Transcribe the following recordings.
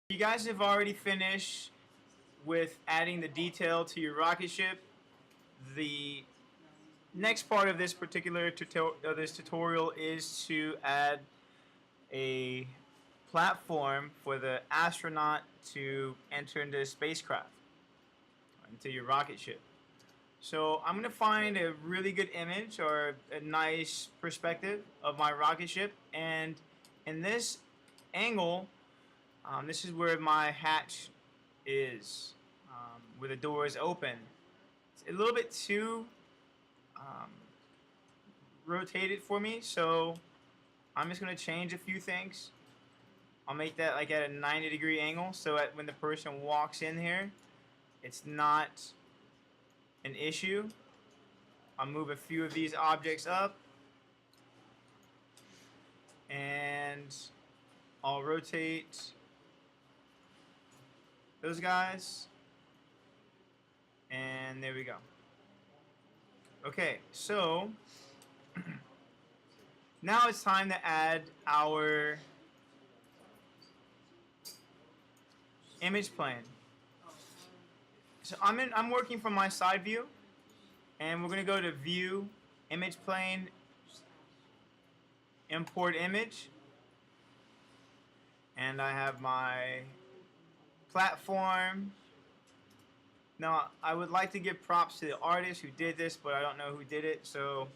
You guys have already finished with adding the detail to your rocket ship. The next part of this particular tutorial is to add a platform for the astronaut to enter into the spacecraft, into your rocket ship. So I'm going to find a really good image or a nice perspective of my rocket ship, and in this angle, this is where my hatch is, where the door is open. It's a little bit too rotated for me, so I'm just going to change a few things. I'll make that like at a 90-degree angle so that when the person walks in here, it's not an issue. I'll move a few of these objects up, and I'll rotate those guys, and there we go. Okay, so now it's time to add our image plane. So I'm working from my side view, and we're going to go to View, Image Plane, Import Image, and I have my platform. Now I would like to give props to the artist who did this, but I don't know who did it, so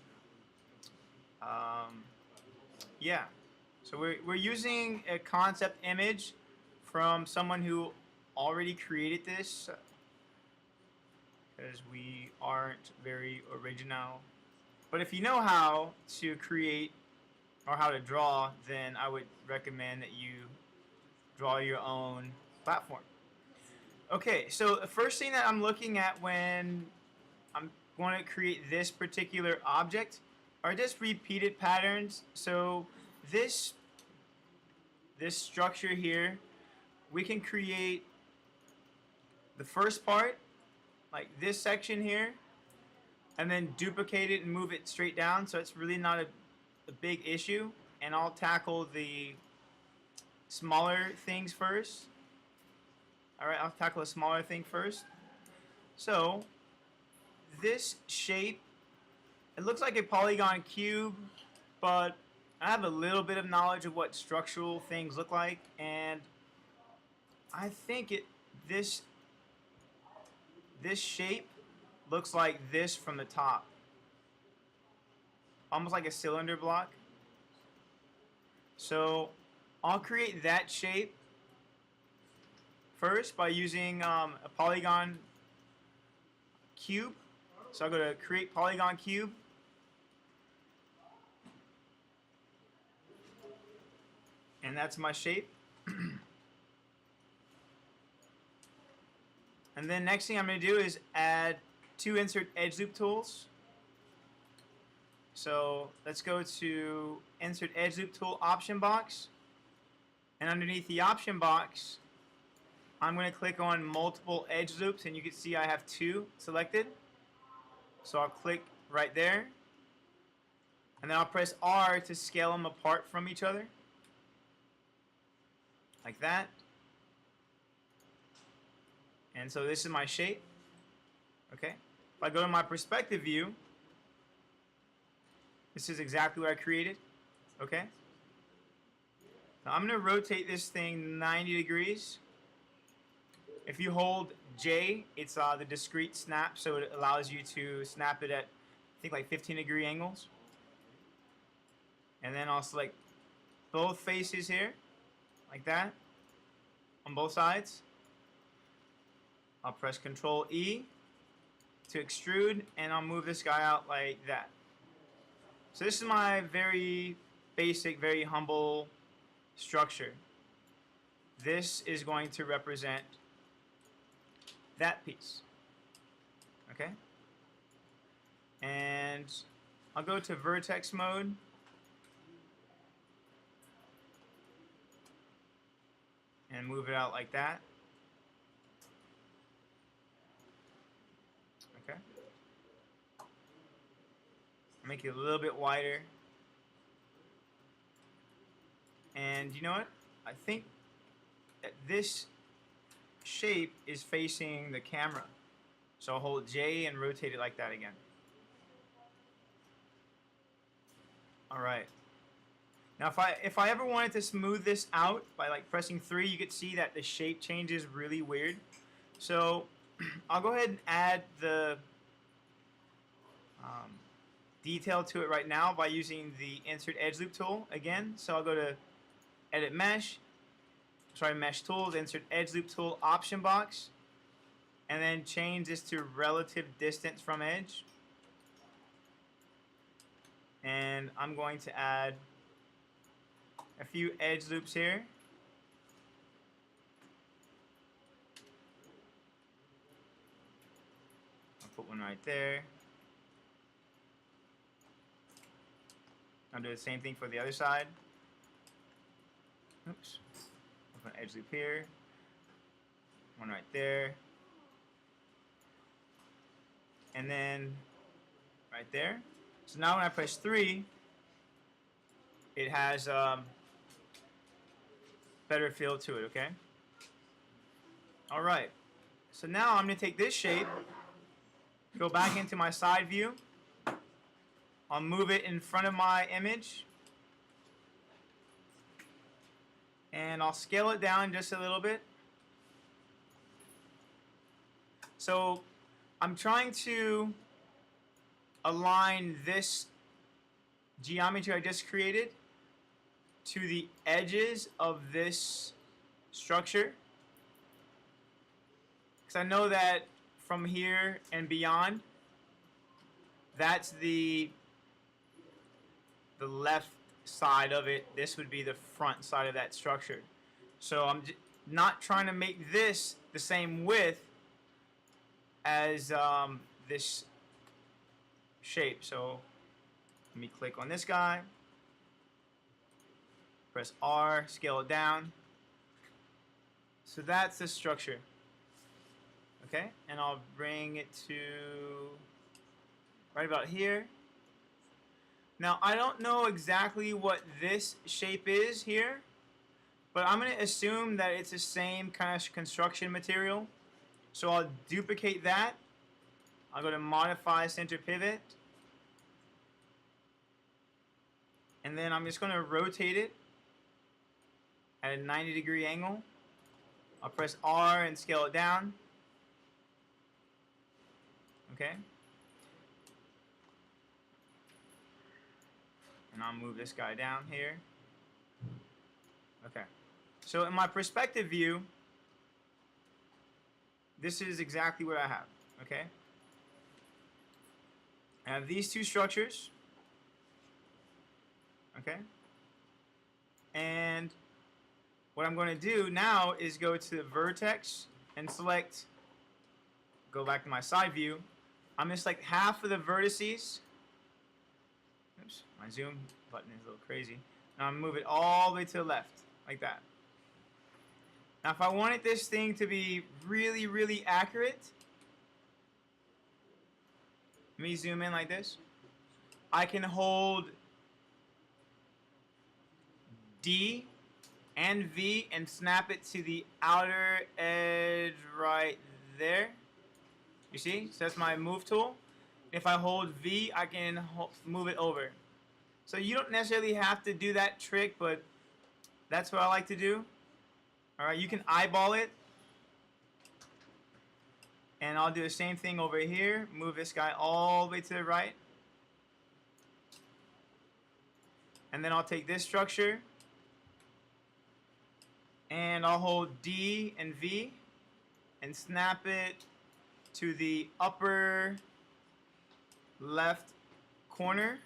yeah. So we're using a concept image from someone who already created this, because we aren't very original. But if you know how to create or how to draw, then I would recommend that you draw your own platform. Okay, so the first thing that I'm looking at when I'm going to create this particular object are just repeated patterns. So this structure here, we can create the first part, like this section here, and then duplicate it and move it straight down, so it's really not a big issue. And I'll tackle the smaller things first. Alright, I'll tackle a smaller thing first. So this shape, it looks like a polygon cube, but I have a little bit of knowledge of what structural things look like, and I think this shape looks like this from the top, almost like a cylinder block. So I'll create that shape first by using a polygon cube. So I'll go to Create Polygon Cube, and that's my shape. And then next thing I'm going to do is add two Insert Edgeloop tools. So let's go to Insert Edgeloop Tool option box, and underneath the option box I'm going to click on multiple edge loops, and you can see I have two selected. So I'll click right there, and then I'll press R to scale them apart from each other, like that. And so this is my shape. Okay. If I go to my perspective view, this is exactly what I created. Okay. Now I'm going to rotate this thing 90 degrees. If you hold J, it's the discrete snap, so it allows you to snap it at, I think, like 15-degree angles. And then I'll select both faces here, like that, on both sides. I'll press Control E to extrude, and I'll move this guy out like that. So this is my very basic, very humble structure. This is going to represent that piece. Okay? And I'll go to vertex mode. And move it out like that. Okay. Make it a little bit wider. And you know what? I think that this shape is facing the camera. So I'll hold J and rotate it like that again. Alright. Now if I ever wanted to smooth this out by like pressing 3, you could see that the shape changes really weird. So I'll go ahead and add the detail to it right now by using the Insert Edgeloop tool again. So I'll go to Edit Mesh, Mesh Tools, Insert Edgeloop tool, Option Box, and then change this to Relative Distance from Edge. And I'm going to add a few edge loops here. I'll put one right there. I'll do the same thing for the other side. Oops. I'll put an edge loop here. One right there. And then right there. So now when I press 3, it has better feel to it, okay? Alright. So now I'm going to take this shape, go back into my side view. I'll move it in front of my image. And I'll scale it down just a little bit. So I'm trying to align this geometry I just created to the edges of this structure. Because I know that from here and beyond, that's the left side of it. This would be the front side of that structure. So I'm not trying to make this the same width as this shape. So let me click on this guy, press R, scale it down. So that's the structure. Okay, and I'll bring it to right about here. Now I don't know exactly what this shape is here, but I'm going to assume that it's the same kind of construction material. So I'll duplicate that. I'll go to Modify Center Pivot. And then I'm just going to rotate it at a 90-degree angle. I'll press R and scale it down. Okay. And I'll move this guy down here. Okay. So in my perspective view, this is exactly what I have. Okay. I have these two structures. Okay. And what I'm going to do now is go to the vertex and select, go back to my side view. I'm going to select half of the vertices. Oops, my zoom button is a little crazy. Now I'm going to move it all the way to the left, like that. Now if I wanted this thing to be really, really accurate, let me zoom in like this. I can hold D and V and snap it to the outer edge right there. You see? So that's my move tool. If I hold V, I can move it over. So you don't necessarily have to do that trick, but that's what I like to do. Alright, you can eyeball it. And I'll do the same thing over here. Move this guy all the way to the right. And then I'll take this structure. And I'll hold D and V and snap it to the upper left corner.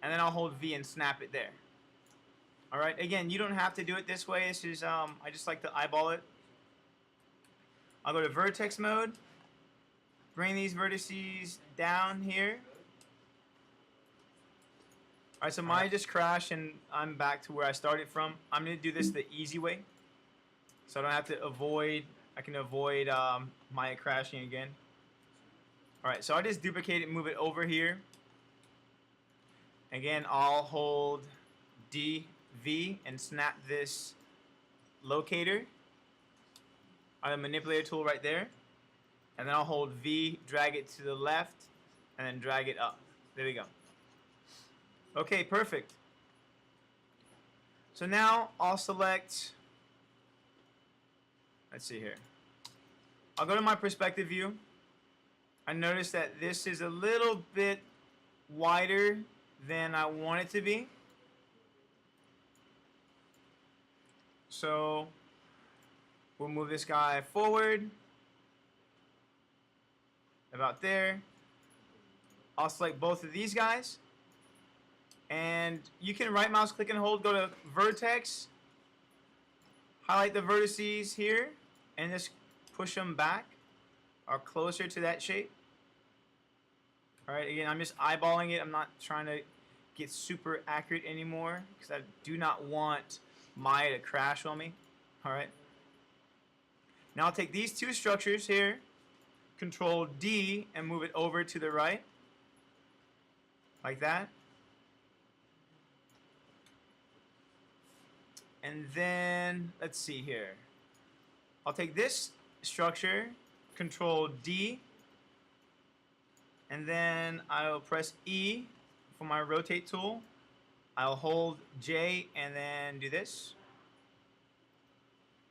And then I'll hold V and snap it there. Alright, again, you don't have to do it this way. This is, I just like to eyeball it. I'll go to vertex mode. Bring these vertices down here. Alright, so mine just crashed and I'm back to where I started from. I'm going to do this the easy way. So I don't have to avoid, I can avoid Maya crashing again. Alright, so I just duplicate it and move it over here. Again, I'll hold D, V, and snap this locator, or the manipulator tool right there, and then I'll hold V, drag it to the left, and then drag it up. There we go. Okay, perfect. So now I'll select, let's see here. I'll go to my perspective view. I notice that this is a little bit wider than I want it to be. So we'll move this guy forward about there. I'll select both of these guys, and you can right mouse click and hold, go to vertex, highlight the vertices here, and just push them back or closer to that shape. Alright, again, I'm just eyeballing it. I'm not trying to get super accurate anymore because I do not want Maya to crash on me. Alright. Now I'll take these two structures here, Control D, and move it over to the right. Like that. And then, let's see here. I'll take this structure, Control D, and then I'll press E for my rotate tool. I'll hold J and then do this.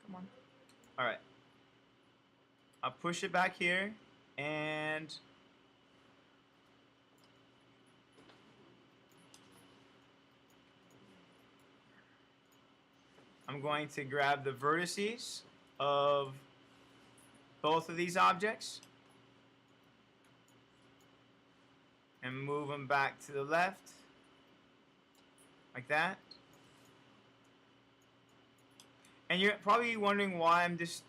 Come on. Alright. I'll push it back here, and I'm going to grab the vertices of both of these objects and move them back to the left like that. And you're probably wondering why I'm just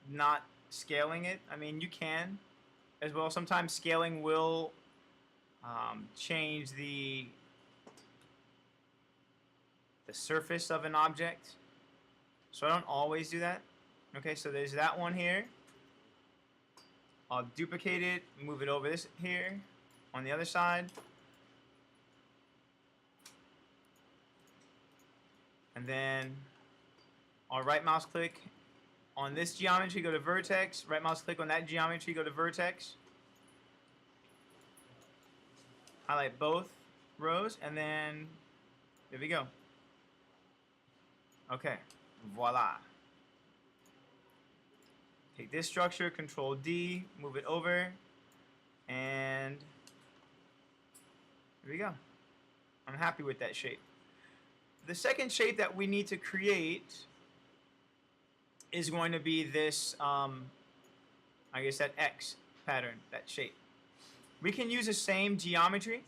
not scaling it. I mean, you can as well. Sometimes scaling will change the surface of an object, so I don't always do that. Okay, so there's that one here. I'll duplicate it, move it over this here on the other side, and then I'll right mouse click on this geometry, go to vertex, right mouse click on that geometry, go to vertex, highlight both rows, and then there we go. Okay, voila. Take this structure, Control D, move it over, and there we go. I'm happy with that shape. The second shape that we need to create is going to be this, I guess that X pattern, that shape. We can use the same geometry.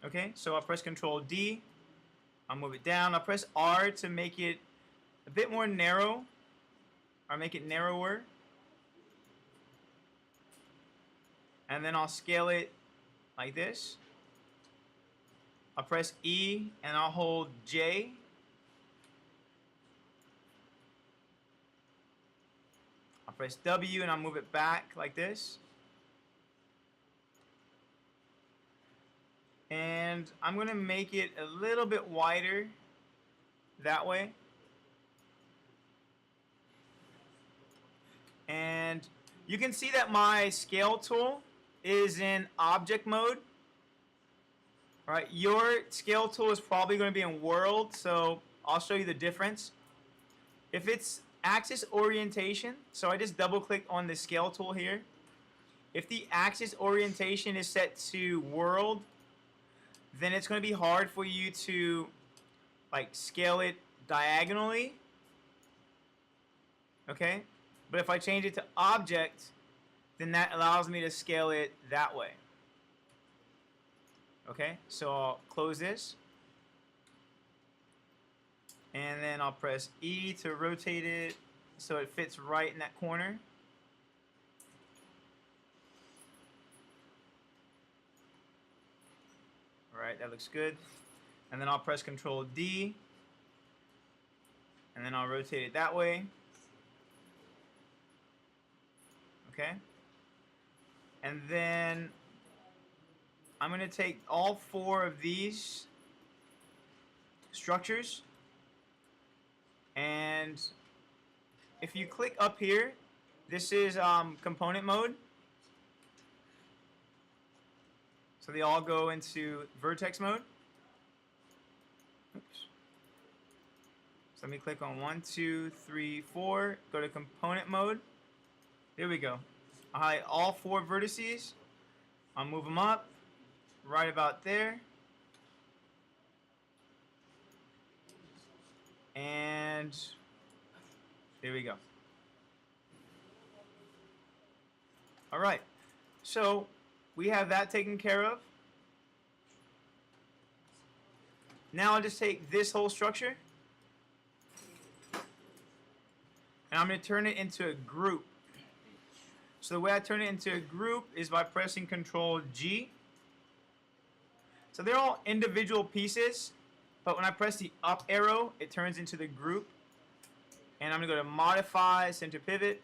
Okay, so I'll press Control D, I'll move it down, I'll press R to make it a bit more narrow, or make it narrower. And then I'll scale it like this. I'll press E and I'll hold J. I'll press W and I'll move it back like this. And I'm going to make it a little bit wider that way. And you can see that my scale tool is in object mode. All right, your scale tool is probably going to be in world, so I'll show you the difference. If it's axis orientation, so I just double click on the scale tool here. If the axis orientation is set to world, then it's going to be hard for you to like scale it diagonally. Okay? But if I change it to object, then that allows me to scale it that way. Okay, so I'll close this. And then I'll press E to rotate it so it fits right in that corner. Alright, that looks good. And then I'll press Control D. And then I'll rotate it that way. Okay. And then I'm going to take all four of these structures and if you click up here, this is component mode. So they all go into vertex mode. Oops. So let me click on 1, 2, 3, 4. Go to component mode. There we go. I'll highlight all 4 vertices. I'll move them up right about there. And there we go. All right. So we have that taken care of. Now I'll just take this whole structure and I'm going to turn it into a group. So the way I turn it into a group is by pressing Control G. So they're all individual pieces, but when I press the up arrow, it turns into the group. And I'm going to go to Modify, Center Pivot.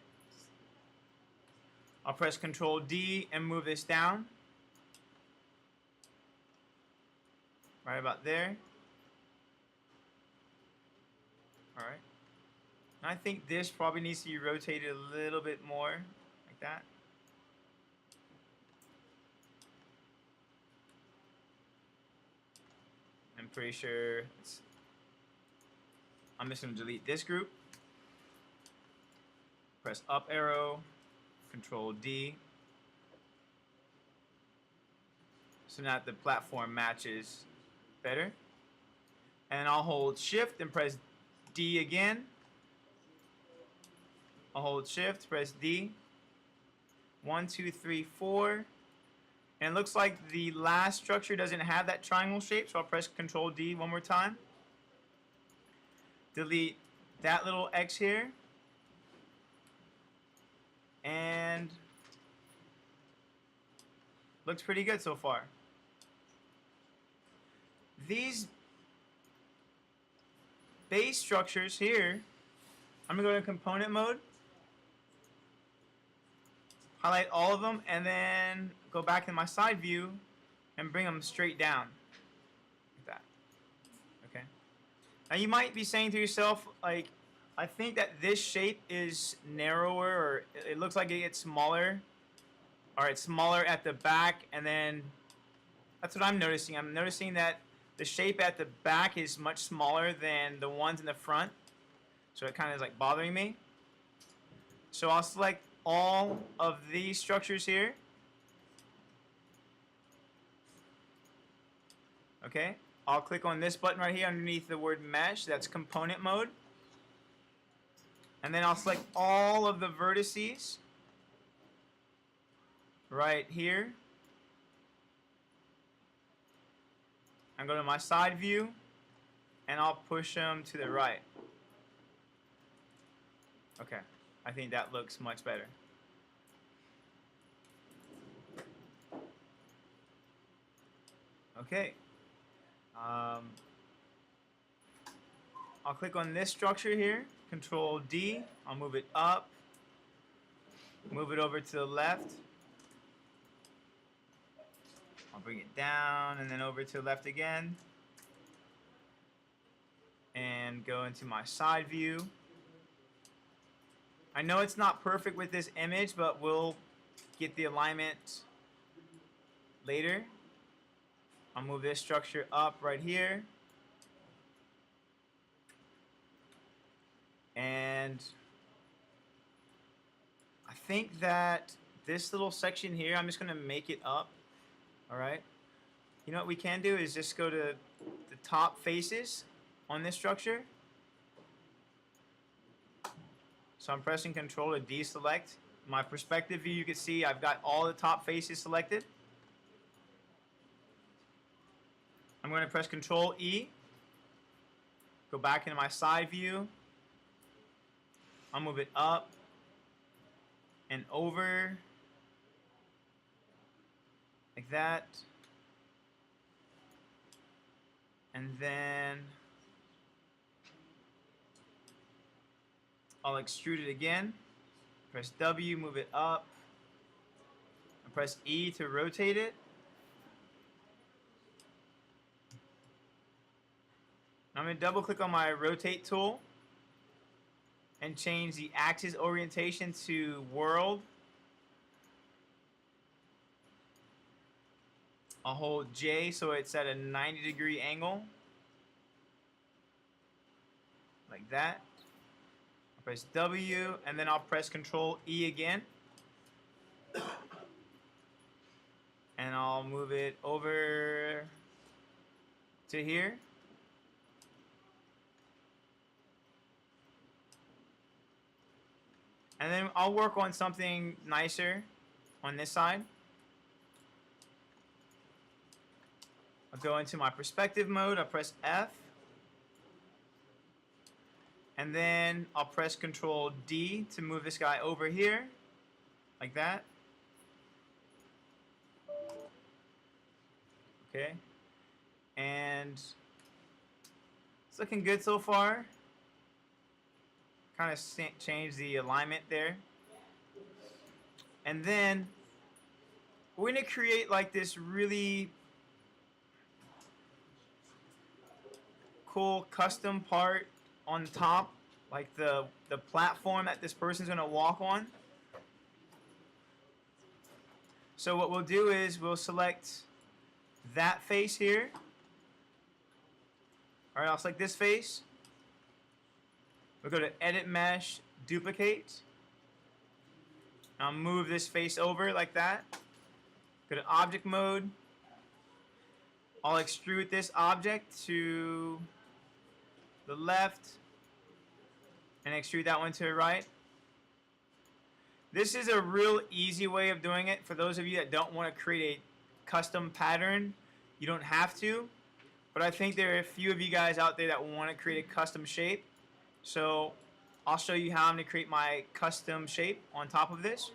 I'll press Control D and move this down. Right about there. Alright. I think this probably needs to be rotated a little bit more, like that. I'm pretty sure I'm just going to delete this group. Press up arrow, Control D. So now the platform matches better. And I'll hold Shift and press D again. I'll hold Shift, press D. 1, 2, 3, 4. And it looks like the last structure doesn't have that triangle shape, so I'll press Control D one more time. Delete that little X here. And looks pretty good so far. These base structures here, I'm going to go to component mode, highlight all of them, and then go back in my side view and bring them straight down like that. Okay. Now you might be saying to yourself, like, I think that this shape is narrower, or it looks like it gets smaller, or it's smaller at the back, and then that's what I'm noticing. I'm noticing that the shape at the back is much smaller than the ones in the front, so it kind of is like bothering me. So I'll select all of these structures here. Okay, I'll click on this button right here underneath the word mesh. That's component mode. And then I'll select all of the vertices right here. I'm going to my side view and I'll push them to the right. Okay, I think that looks much better. Okay. I'll click on this structure here, Control D. I'll move it up, move it over to the left. I'll bring it down and then over to the left again. And go into my side view. I know it's not perfect with this image, but we'll get the alignment later. I'll move this structure up right here. And I think that this little section here, I'm just going to make it up. Alright. You know what we can do is just go to the top faces on this structure. So I'm pressing Control to deselect. My perspective view, you can see I've got all the top faces selected. I'm going to press Control E. Go back into my side view. I'll move it up and over like that. And then I'll extrude it again. Press W, move it up. And press E to rotate it. I'm going to double click on my rotate tool. and change the axis orientation to world. I'll hold J so it's at a 90-degree angle. Like that. I'll press W, and then I'll press Control E again. And I'll move it over to here. And then I'll work on something nicer on this side. I'll go into my perspective mode. I'll press F. And then I'll press Control D to move this guy over here. Like that. Okay. And it's looking good so far. Kind of change the alignment there. And then we're going to create like this really cool custom part on top, like the platform that this person's going to walk on. So what we'll do is we'll select that face here. All right, I'll select this face. We'll go to Edit Mesh, Duplicate. I'll move this face over like that. Go to Object Mode. I'll extrude this object to the left and extrude that one to the right. This is a real easy way of doing it. For those of you that don't want to create a custom pattern, you don't have to. But I think there are a few of you guys out there that want to create a custom shape. So I'll show you how I'm going to create my custom shape on top of this.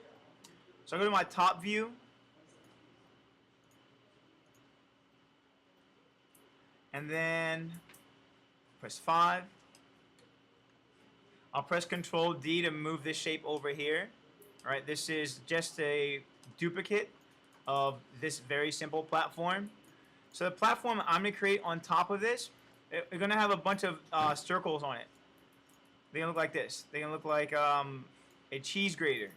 So I'll go to my top view. And then press 5. I'll press Control D to move this shape over here. All right, this is just a duplicate of this very simple platform. So the platform I'm going to create on top of this, they're going to have a bunch of circles on it. They're going to look like this. They're going to look like a cheese grater.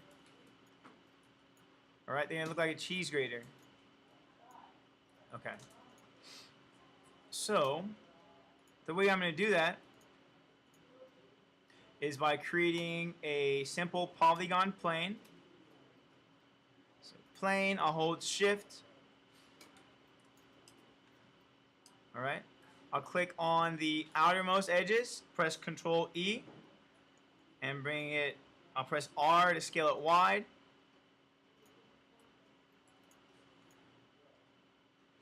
All right, they're going to look like a cheese grater. Okay. So the way I'm going to do that is by creating a simple polygon plane. So plane, I'll hold Shift. All right. I'll click on the outermost edges, press Control E, and bring it. I'll press R to scale it wide.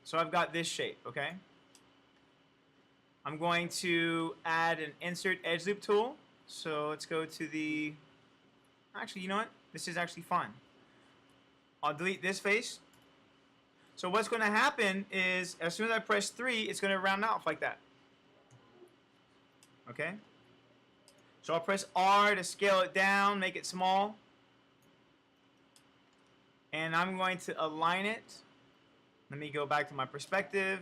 So I've got this shape, okay? I'm going to add an Insert Edge Loop tool. So let's go to the, actually, you know what? This is actually fine. I'll delete this face. So what's going to happen is, as soon as I press 3, it's going to round off like that. Okay? So I'll press R to scale it down, make it small. And I'm going to align it. Let me go back to my perspective.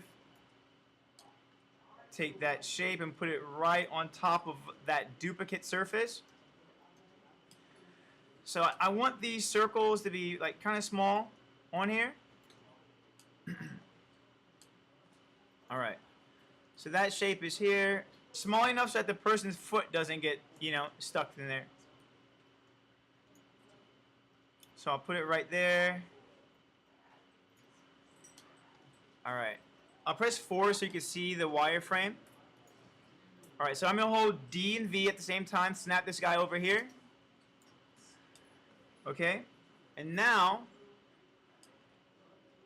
Take that shape and put it right on top of that duplicate surface. So I want these circles to be like kind of small on here. All right. So that shape is here, small enough so that the person's foot doesn't get, stuck in there. So I'll put it right there. All right. I'll press 4 so you can see the wireframe. All right, so I'm going to hold D and V at the same time, snap this guy over here. Okay, and now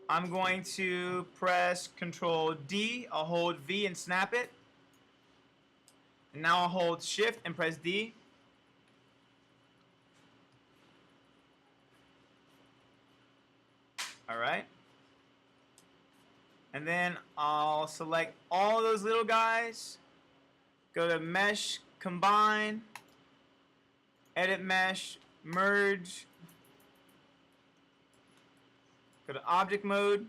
I'm going to press Control D. I'll hold V and snap it. And now I'll hold Shift and press D. All right. And then I'll select all those little guys, go to Mesh, Combine, Edit Mesh, Merge, go to Object Mode,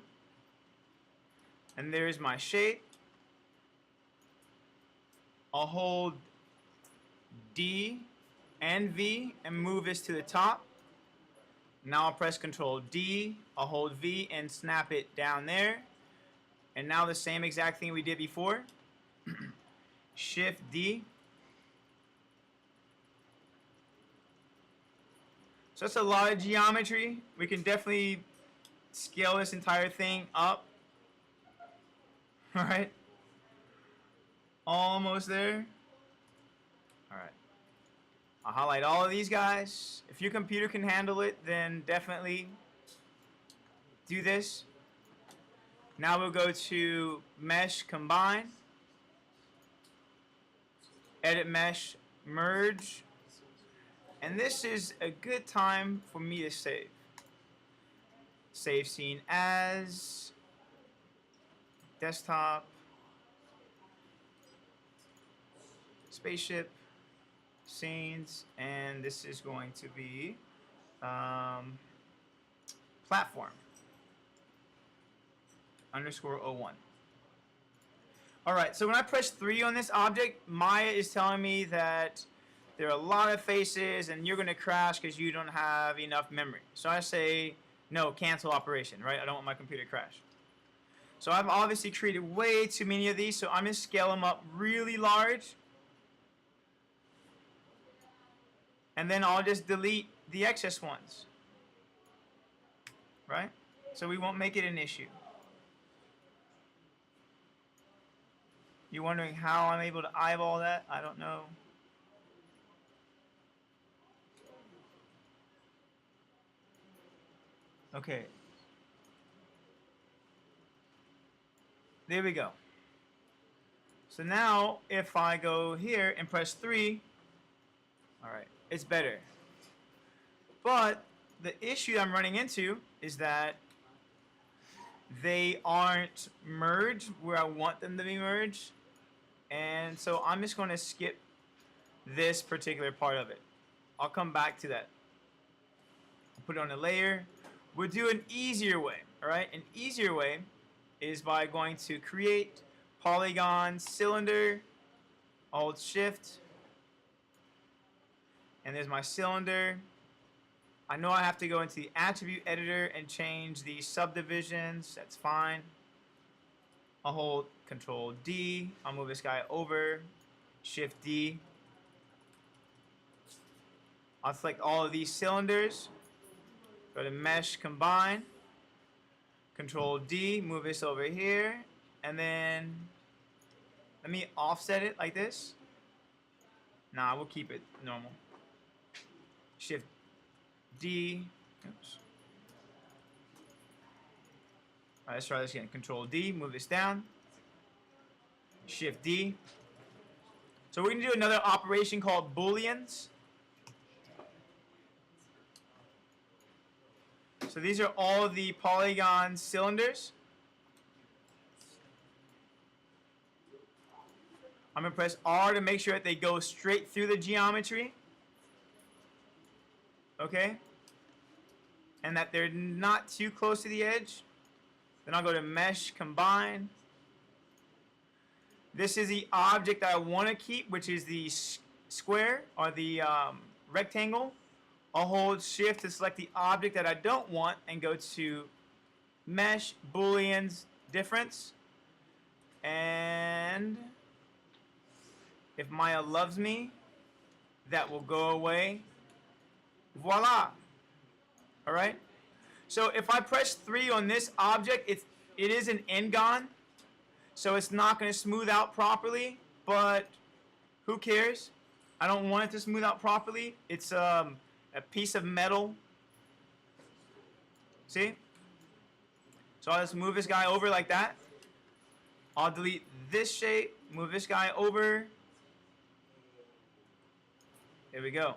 and there's my shape. I'll hold D and V and move this to the top. Now I'll press Control D, I'll hold V and snap it down there. And now the same exact thing we did before. Shift D. So that's a lot of geometry. We can definitely scale this entire thing up. All right. Almost there. All right. I'll highlight all of these guys. If your computer can handle it, then definitely do this. Now we'll go to Mesh Combine, Edit Mesh Merge, and this is a good time for me to save. Save scene as, desktop, spaceship, scenes, and this is going to be platform _01. Alright, so when I press 3 on this object, Maya is telling me that there are a lot of faces and you're going to crash because you don't have enough memory. So I say, no, cancel operation, right? I don't want my computer to crash. So I've obviously created way too many of these, so I'm going to scale them up really large. And then I'll just delete the excess ones, right? So we won't make it an issue. You're wondering how I'm able to eyeball that? I don't know. Okay. There we go. So now if I go here and press 3, all right, it's better. But the issue I'm running into is that they aren't merged where I want them to be merged. And so I'm just going to skip this particular part of it. I'll come back to that. I'll put it on a layer. We'll do an easier way, all right? An easier way is by going to Create, Polygon, Cylinder, Alt-Shift, and there's my cylinder. I know I have to go into the Attribute Editor and change the subdivisions. That's fine. I'll hold Control D. I'll move this guy over. Shift D. I'll select all of these cylinders. Go to Mesh Combine. Control D. Move this over here. And then let me offset it like this. Nah, we'll keep it normal. Shift D. Oops. Alright, let's try this again. Control D, move this down. Shift D. So we're going to do another operation called Booleans. So these are all the polygon cylinders. I'm going to press R to make sure that they go straight through the geometry. Okay? And that they're not too close to the edge. Then I'll go to Mesh Combine. This is the object that I want to keep, which is the square or the rectangle. I'll hold Shift to select the object that I don't want and go to Mesh, Booleans, Difference. And if Maya loves me, that will go away. Voila. All right. So if I press 3 on this object, it is an N-gon, so it's not going to smooth out properly, but who cares? I don't want it to smooth out properly. It's a piece of metal. See? So I'll just move this guy over like that. I'll delete this shape, move this guy over. There we go.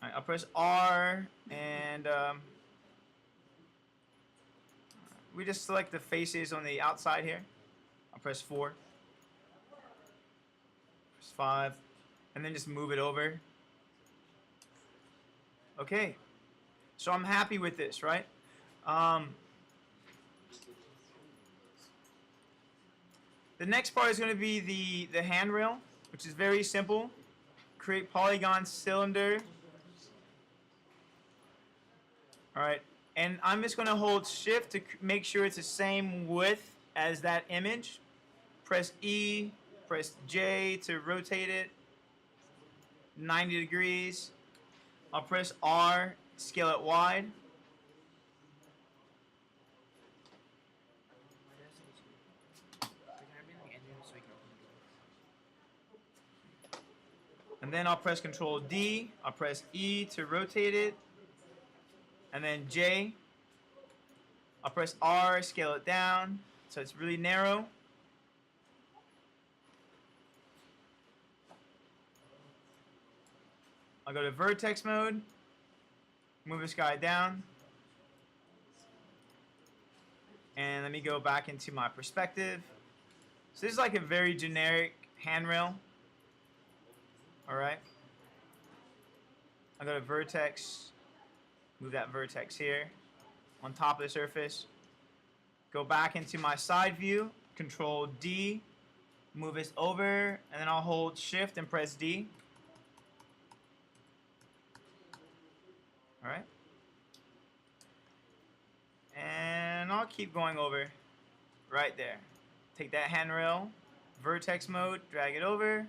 Alright, I'll press R and we just select the faces on the outside here. I'll press 4. Press 5. And then just move it over. Okay. So I'm happy with this, right? The next part is going to be the handrail. which is very simple. Create polygon cylinder. Alright, and I'm just going to hold shift to make sure it's the same width as that image. Press E, press J to rotate it 90 degrees. I'll press R, scale it wide. And then I'll press Control D, I'll press E to rotate it, and then J. I'll press R, scale it down so it's really narrow. I'll go to vertex mode, move this guy down, and let me go back into my perspective. So this is like a very generic handrail. Alright. I'll go to vertex, move that vertex here on top of the surface. Go back into my side view, Control D, move this over, and then I'll hold shift and press D. Alright. And I'll keep going over right there. Take that handrail, vertex mode, drag it over.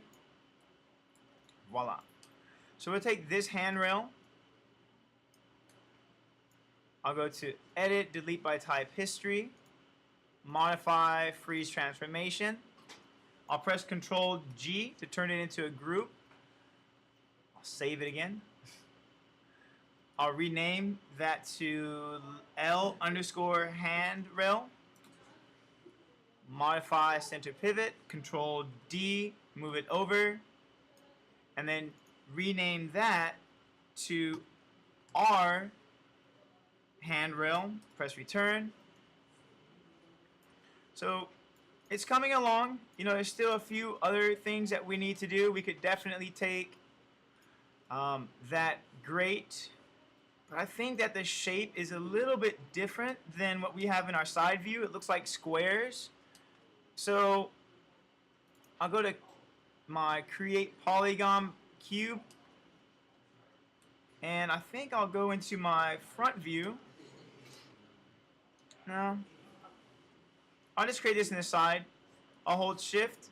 Voila. So we'll take this handrail. I'll go to Edit, Delete by Type History, Modify, Freeze Transformation. I'll press Control G to turn it into a group. I'll save it again. I'll rename that to L_handrail. Modify Center Pivot, Control D, move it over, and then rename that to R handrail. Press return. So it's coming along. You know, there's still a few other things that we need to do. We could definitely take that grate, but I think that the shape is a little bit different than what we have in our side view. It looks like squares. So I'll go to my Create Polygon Cube, and I think I'll go into my front view. No, I'll just create this in the side. I'll hold shift.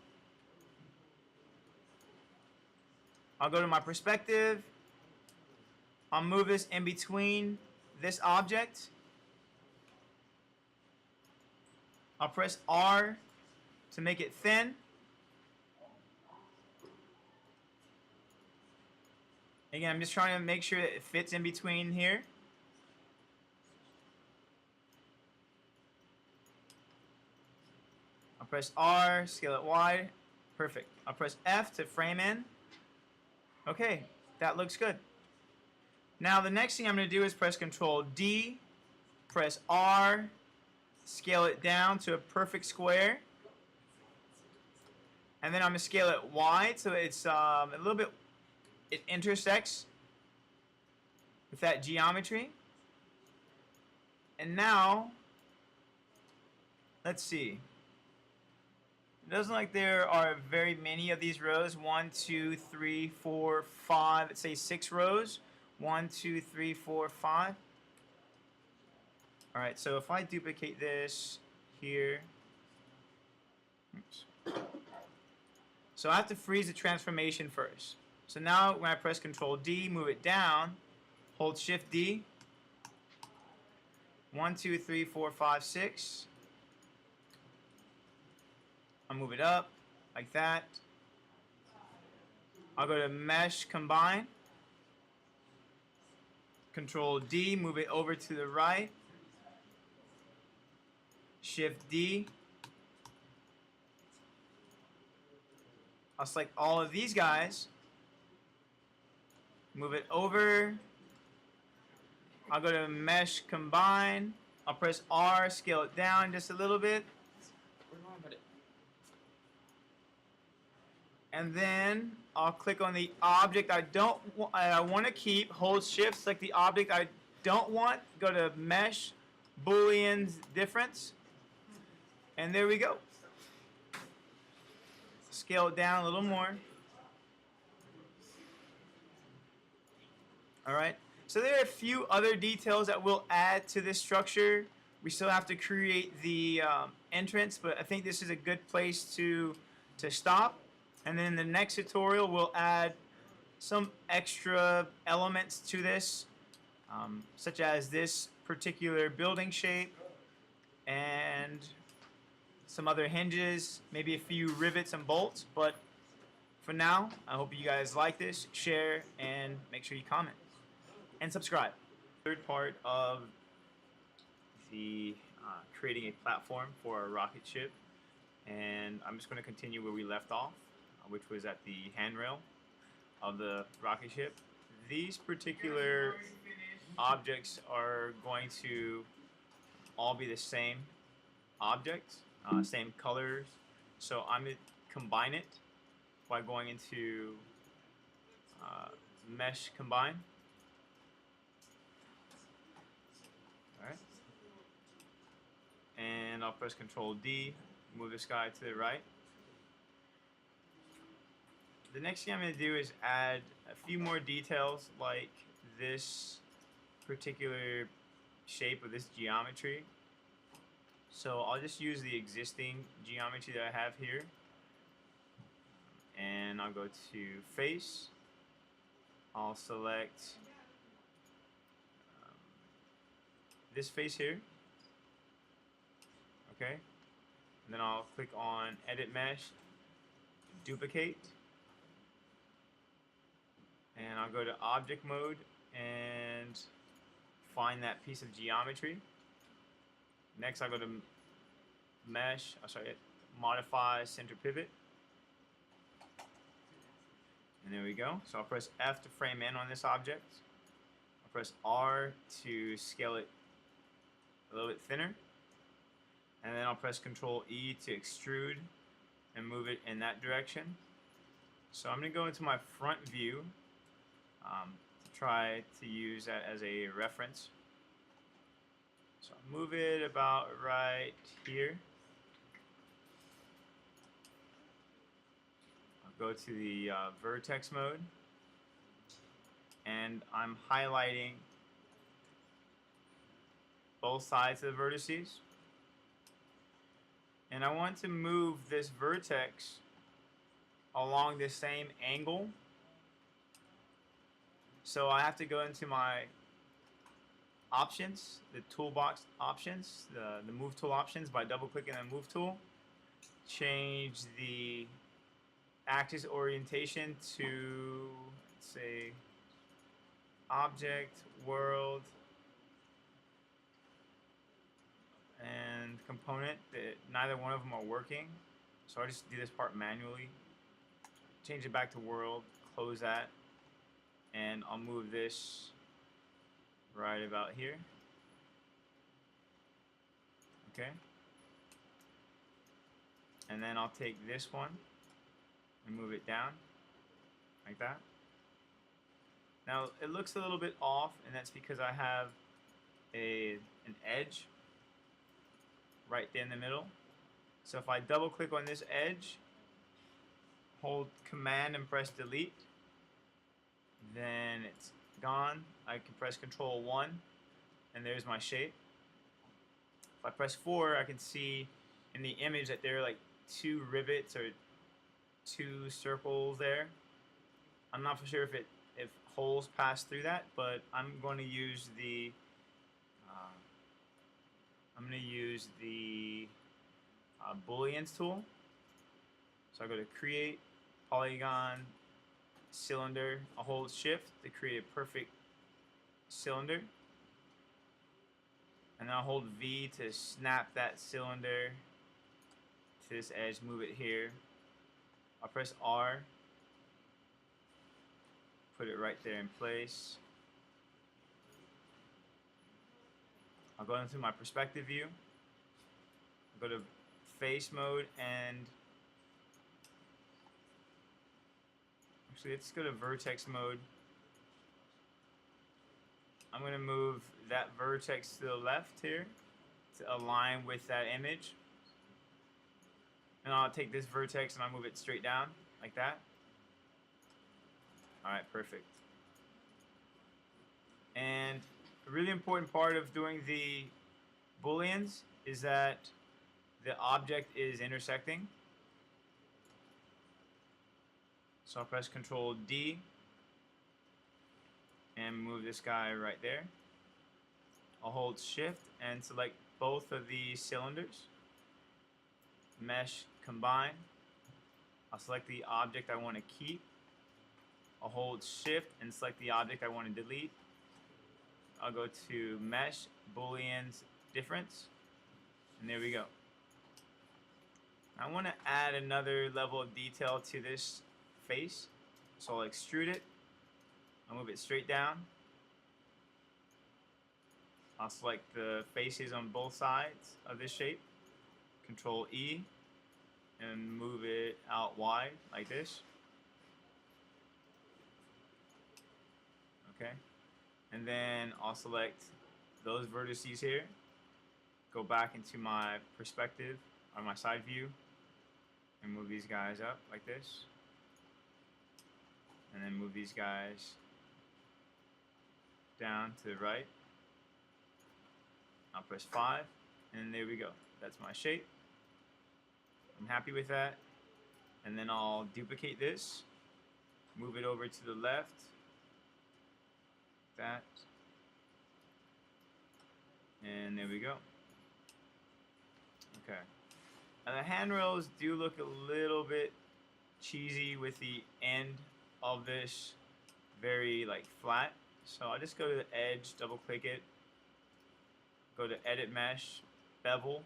I'll go to my perspective. I'll move this in between this object. I'll press R to make it thin. Again, I'm just trying to make sure that it fits in between here. I'll press R, scale it wide. Perfect. I'll press F to frame in. Okay, that looks good. Now the next thing I'm going to do is press Control D, press R, scale it down to a perfect square. And then I'm going to scale it wide so it's a little bit, it intersects with that geometry. And now, let's see. It doesn't look like there are very many of these rows. 1, 2, 3, 4, 5. Let's say 6 rows. 1, 2, 3, 4, 5. Alright, so if I duplicate this here. Oops. So I have to freeze the transformation first. So now when I press Control D, move it down, hold Shift D. 1, 2, 3, 4, 5, 6. I'll move it up like that. I'll go to Mesh Combine. Control D, move it over to the right. Shift D. I'll select all of these guys. Move it over. I'll go to Mesh Combine. I'll press R, scale it down just a little bit. And then I'll click on the object I want to keep. Hold Shift, select the object I don't want. Go to Mesh, Boolean Difference. And there we go. Scale it down a little more. All right. So there are a few other details that we'll add to this structure. We still have to create the entrance, but I think this is a good place to stop. And then in the next tutorial, we'll add some extra elements to this, such as this particular building shape and some other hinges, maybe a few rivets and bolts. But for now, I hope you guys like this, share, and make sure you comment and subscribe. Third part of the creating a platform for a rocket ship, and I'm just going to continue where we left off, which was at the handrail of the rocket ship. These particular objects are going to all be the same objects, same colors. So I'm going to combine it by going into mesh combine. Alright. And I'll press Control D, move this guy to the right. The next thing I'm going to do is add a few more details, like this particular shape of this geometry. So I'll just use the existing geometry that I have here, and I'll go to face. I'll select this face here, okay, and then I'll click on Edit Mesh, Duplicate, and I'll go to Object Mode and find that piece of geometry. Next, I'll go to Mesh, Modify Center Pivot, and there we go. So I'll press F to frame in on this object. I'll press R to scale it a little bit thinner, and then I'll press Control E to extrude and move it in that direction. So I'm going to go into my front view to try to use that as a reference. So I'll move it about right here. I'll go to the vertex mode, and I'm highlighting both sides of the vertices, and I want to move this vertex along the same angle. So I have to go into my options, the toolbox options, the move tool options, by double clicking the move tool. Change the axis orientation to, let's say, object, world, and component. Neither one of them are working, so I just do this part manually. Change it back to world, close that, and I'll move this right about here. Okay, and then I'll take this one and move it down like that. Now it looks a little bit off, and that's because I have an edge right there in the middle. So if I double click on this edge, hold Command and press Delete, then it's gone. I can press Control 1, and there's my shape. If I press 4, I can see in the image that there are like 2 rivets or 2 circles there. I'm not for sure if holes pass through that, but I'm going to use the Booleans tool. So I go to Create Polygon Cylinder. I'll hold Shift to create a perfect cylinder, and then I'll hold V to snap that cylinder to this edge, move it here. I'll press R, put it right there in place. I'll go into my perspective view, I'll go to face mode, and actually let's go to vertex mode. I'm going to move that vertex to the left here to align with that image, and I'll take this vertex and I'll move it straight down like that. Alright, perfect. And a really important part of doing the Booleans is that the object is intersecting. So I'll press Control D and move this guy right there. I'll hold Shift and select both of the cylinders. Mesh combine. I'll select the object I want to keep. I'll hold Shift and select the object I want to delete. I'll go to Mesh, Booleans, Difference, and there we go. I want to add another level of detail to this face, so I'll extrude it. I'll move it straight down. I'll select the faces on both sides of this shape. Control E and move it out wide like this. Okay. And then I'll select those vertices here. Go back into my perspective or my side view and move these guys up like this. And then move these guys down to the right. I'll press 5 and there we go. That's my shape. I'm happy with that. And then I'll duplicate this, move it over to the left, that, and there we go. Okay. Now the handrails do look a little bit cheesy with the end of this very like flat. So I'll just go to the edge, double click it, go to Edit Mesh, Bevel,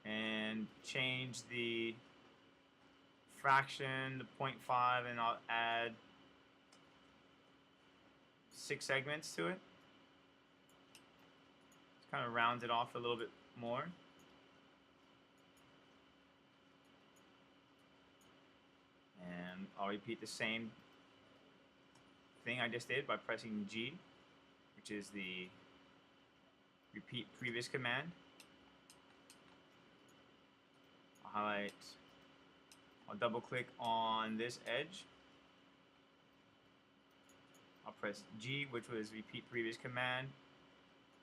and change the fraction to 0.5, and I'll add 6 segments to it. Just kind of rounds it off a little bit more. And I'll repeat the same thing I just did by pressing G, which is the repeat previous command. I'll highlight, I'll double click on this edge. I'll press G, which was repeat previous command.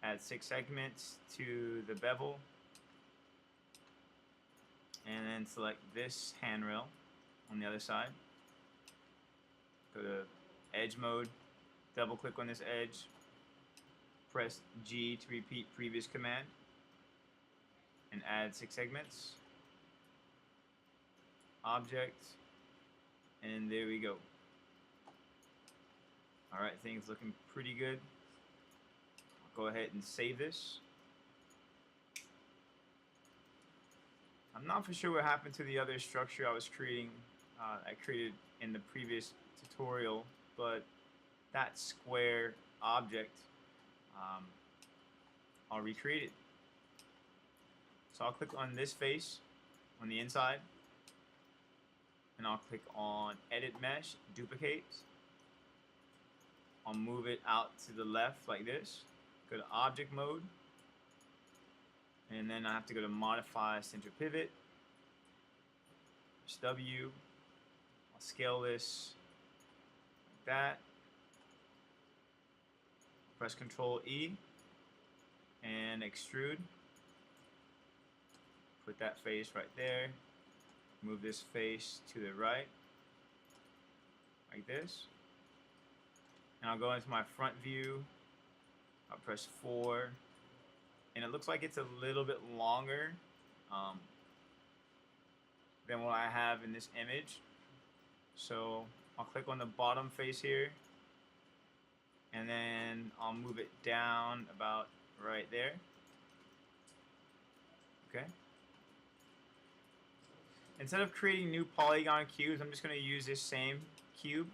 Add 6 segments to the bevel. And then select this handrail on the other side. Go to edge mode, double click on this edge, press G to repeat previous command, and add 6 segments. Object, and there we go. Alright, things looking pretty good. I'll go ahead and save this. I'm not for sure what happened to the other structure I was creating, I created in the previous tutorial, but that square object, I'll recreate it. So I'll click on this face on the inside, and I'll click on Edit Mesh, Duplicate. I'll move it out to the left like this. Go to Object Mode, and then I have to go to Modify Center Pivot. Press W. I'll scale this like that. Press Control E and extrude. Put that face right there. Move this face to the right like this. And I'll go into my front view. I'll press 4. And it looks like it's a little bit longer than what I have in this image. So I'll click on the bottom face here, and then I'll move it down about right there. Okay. Instead of creating new polygon cubes, I'm just going to use this same cube.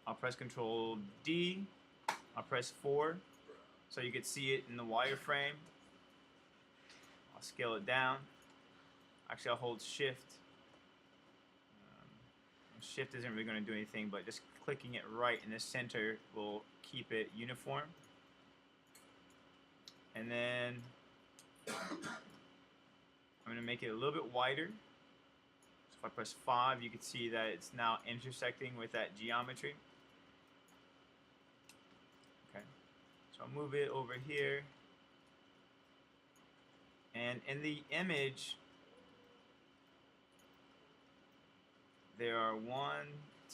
I'll press Control D. I'll press 4 so you can see it in the wireframe. I'll scale it down. Actually, I'll hold Shift. Shift isn't really going to do anything, but just clicking it right in the center will keep it uniform. And then I'm going to make it a little bit wider. So if I press 5, you can see that it's now intersecting with that geometry. So I'll move it over here. And in the image, there are 1,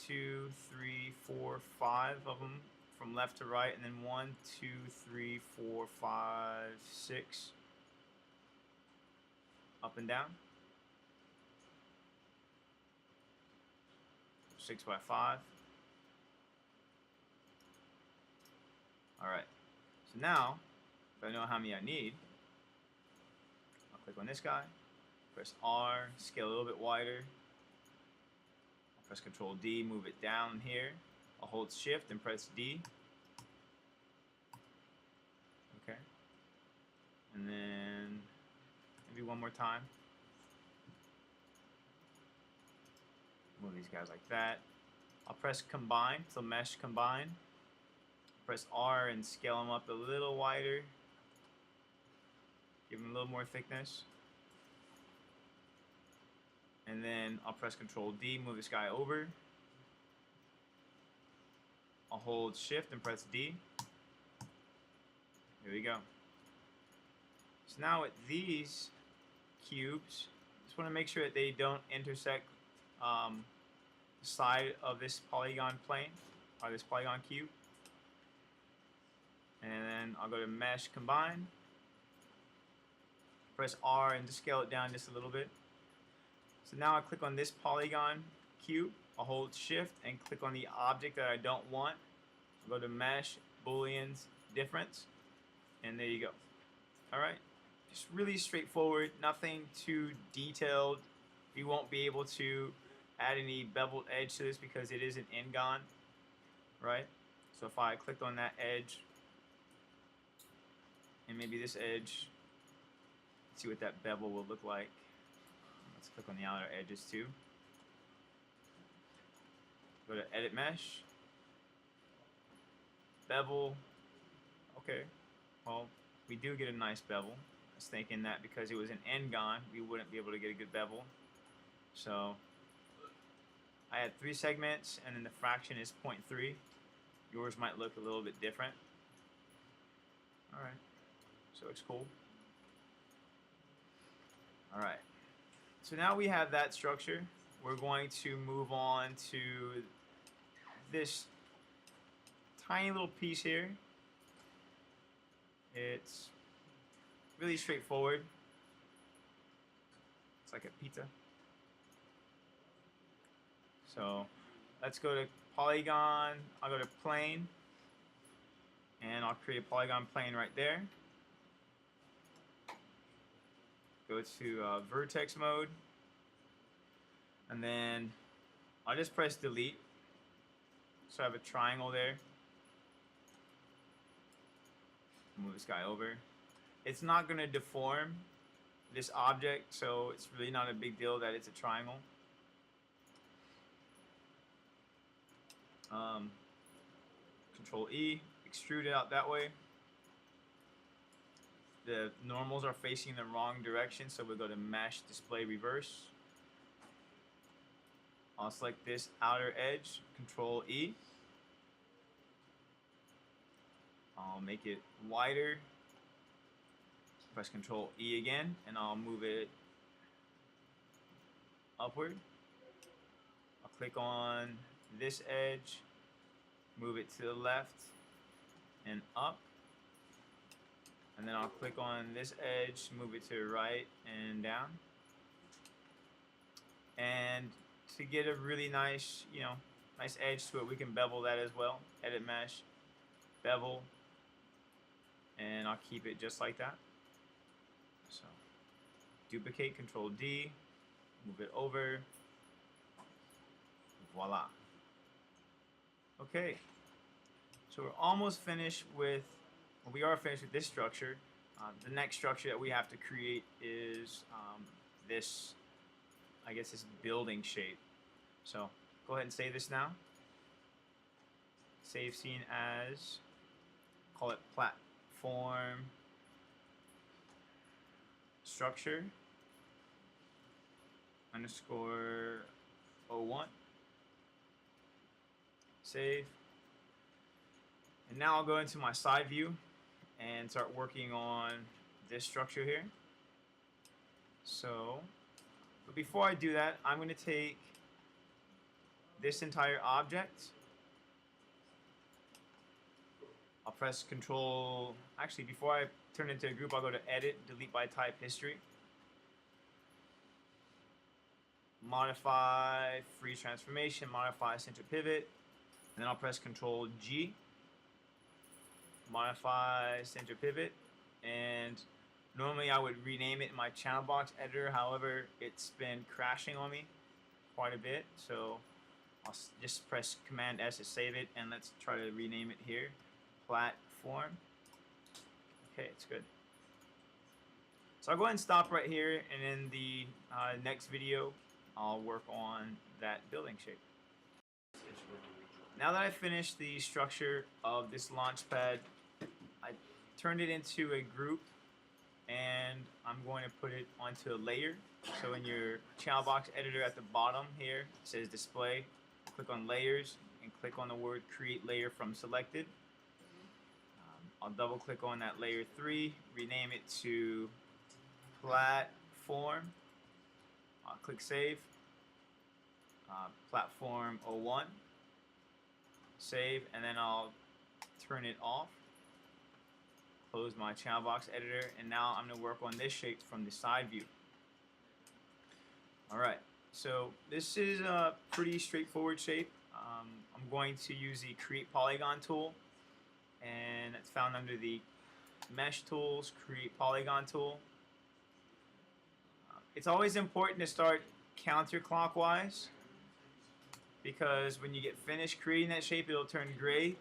2, 3, 4, 5 of them from left to right, and then 1, 2, 3, 4, 5, 6 up and down. 6 by 5. Alright, so now, if I know how many I need, I'll click on this guy, press R, scale a little bit wider, I'll press Control D, move it down here, I'll hold Shift and press D, okay, and then maybe one more time, move these guys like that, I'll press Combine, so Mesh Combine, press R and scale them up a little wider, give them a little more thickness, and then I'll press Control D, move this guy over, I'll hold Shift and press D, here we go. So now with these cubes, just want to make sure that they don't intersect the side of this polygon plane, or this polygon cube. And then I'll go to Mesh Combine, press R and just scale it down just a little bit. So now I click on this polygon cube, I'll hold Shift and click on the object that I don't want. I'll go to Mesh, Booleans, Difference, and there you go. Alright, just really straightforward, nothing too detailed. We won't be able to add any beveled edge to this because it is an n-gon, right? So if I clicked on that edge, and maybe this edge, let's see what that bevel will look like. Let's click on the outer edges too. Go to Edit Mesh, Bevel. Okay, well, we do get a nice bevel. I was thinking that because it was an n-gon, we wouldn't be able to get a good bevel. So I had 3 segments, and then the fraction is 0.3. Yours might look a little bit different. All right. So it's cool. Alright, so now we have that structure. We're going to move on to this tiny little piece here. It's really straightforward. It's like a pizza. So let's go to Polygon. I'll go to Plane, and I'll create a polygon plane right there. Go to vertex mode, and then I'll just press delete, so I have a triangle there. Move this guy over. It's not going to deform this object, so it's really not a big deal that it's a triangle. Control E, extrude it out that way. The normals are facing the wrong direction, so we'll go to Mesh Display Reverse. I'll select this outer edge, Control E. I'll make it wider. Press Control E again, and I'll move it upward. I'll click on this edge, move it to the left and up. And then I'll click on this edge, move it to the right and down. And to get a really nice, nice edge to it, we can bevel that as well. Edit Mesh, Bevel, and I'll keep it just like that. So duplicate, Control D, move it over, voila. Okay, so we're almost finished with, well, we are finished with this structure. The next structure that we have to create is this, I guess, this building shape. So go ahead and save this now. Save scene as, call it platform structure underscore 01. Save. And now I'll go into my side view. and start working on this structure here. So, but before I do that, I'm going to take this entire object. I'll press Control. Actually, before I turn it into a group, I'll go to Edit, Delete by Type, History. Modify, Free Transformation, Modify Center Pivot. And then I'll press Control G. Modify Center Pivot. And normally I would rename it in my channel box editor. However, it's been crashing on me quite a bit. So I'll just press Command S to save it. And let's try to rename it here. Platform. Okay, it's good. So I'll go ahead and stop right here, and in the next video I'll work on that building shape. Now that I've finished the structure of this launch pad, I turned it into a group, and I'm going to put it onto a layer. So in your channel box editor at the bottom here, it says Display. Click on Layers and click on the word Create Layer from Selected. I'll double click on that layer 3, rename it to Platform. I'll click Save. Platform 01. Save, and then I'll turn it off. Close my channel box editor, and now I'm going to work on this shape from the side view. Alright, so this is a pretty straightforward shape. I'm going to use the Create Polygon tool, and it's found under the Mesh Tools, Create Polygon tool. It's always important to start counterclockwise, because when you get finished creating that shape, it'll turn gray.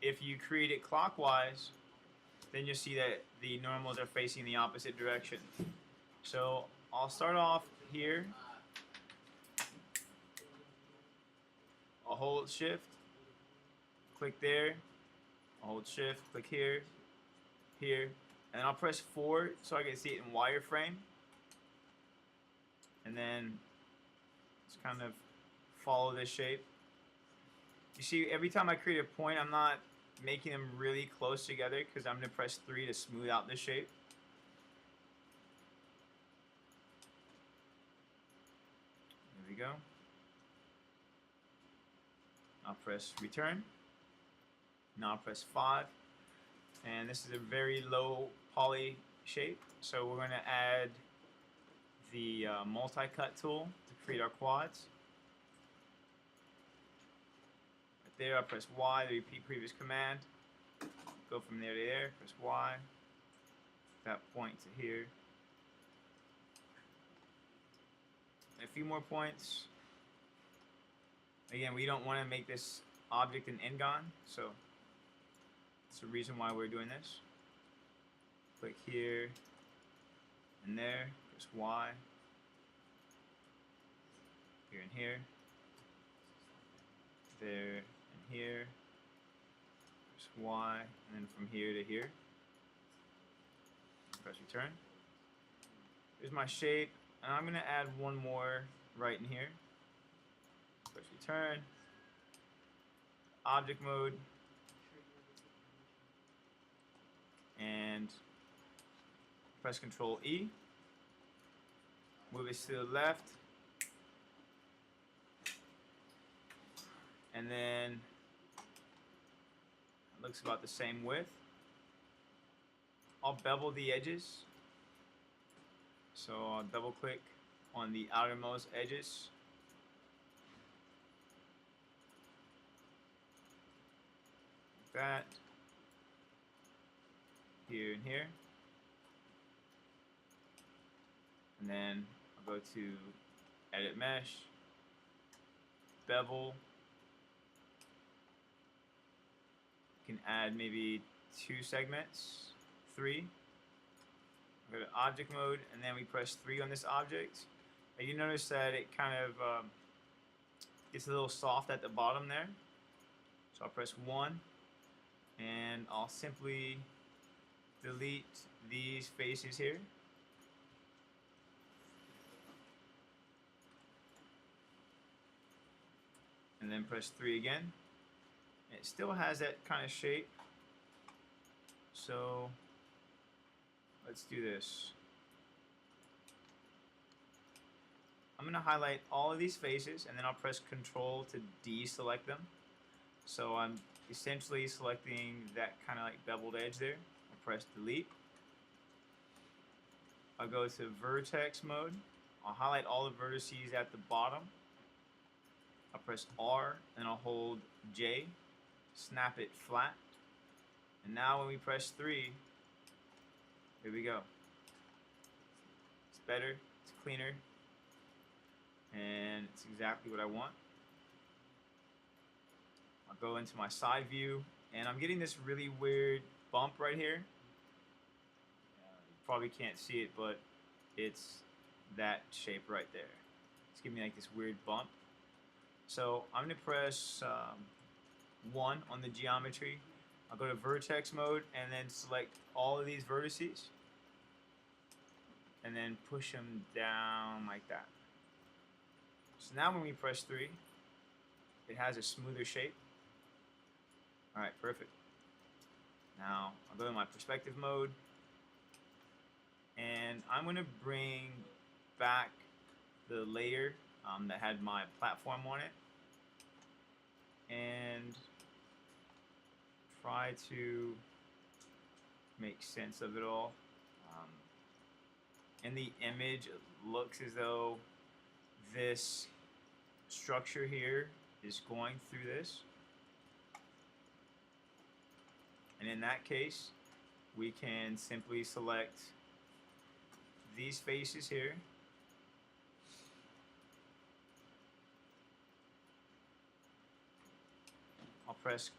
If you create it clockwise, then you'll see that the normals are facing the opposite direction. So I'll start off here. I'll hold Shift, click there. I'll hold Shift, click here, here, and I'll press 4 so I can see it in wireframe. And then just kind of follow this shape. You see, every time I create a point, I'm not making them really close together, because I'm going to press 3 to smooth out this shape. There we go. I'll press Return. Now I'll press 5. And this is a very low poly shape, so we're going to add the multi-cut tool to create our quads. Right there, I press Y to repeat previous command. Go from there to there, press Y. That point to here. And a few more points. Again, we don't want to make this object an n-gon, so that's the reason why we're doing this. Click here and there, press Y, here and here, there and here, press Y, and then from here to here, press Return. Here's my shape, and I'm going to add one more right in here. Press Return, Object Mode, and press Control E. Move it to the left, and then it looks about the same width. I'll bevel the edges, so I'll double click on the outermost edges. Like that. Here and here. And then I'll go to Edit Mesh, Bevel. You can add maybe 2 segments, 3. Go to Object Mode, and then we press 3 on this object. And you notice that it kind of gets a little soft at the bottom there. So I'll press 1, and I'll simply delete these faces here. And then press 3 again. It still has that kind of shape. So let's do this. I'm going to highlight all of these faces, and then I'll press Control to deselect them. So I'm essentially selecting that kind of like beveled edge there. I'll press Delete. I'll go to Vertex mode. I'll highlight all the vertices at the bottom. I'll press R, and I'll hold J, snap it flat. And now when we press 3, here we go. It's better, it's cleaner, and it's exactly what I want. I'll go into my side view, and I'm getting this really weird bump right here. You probably can't see it, but it's that shape right there. It's giving me like this weird bump. So I'm going to press 1 on the geometry. I'll go to vertex mode and then select all of these vertices and then push them down like that. So now when we press 3, it has a smoother shape. Alright, perfect. Now I'll go to my perspective mode, and I'm going to bring back the layer that had my platform on it and try to make sense of it all. In the image, it looks as though this structure here is going through this. And in that case, we can simply select these faces here. I'll press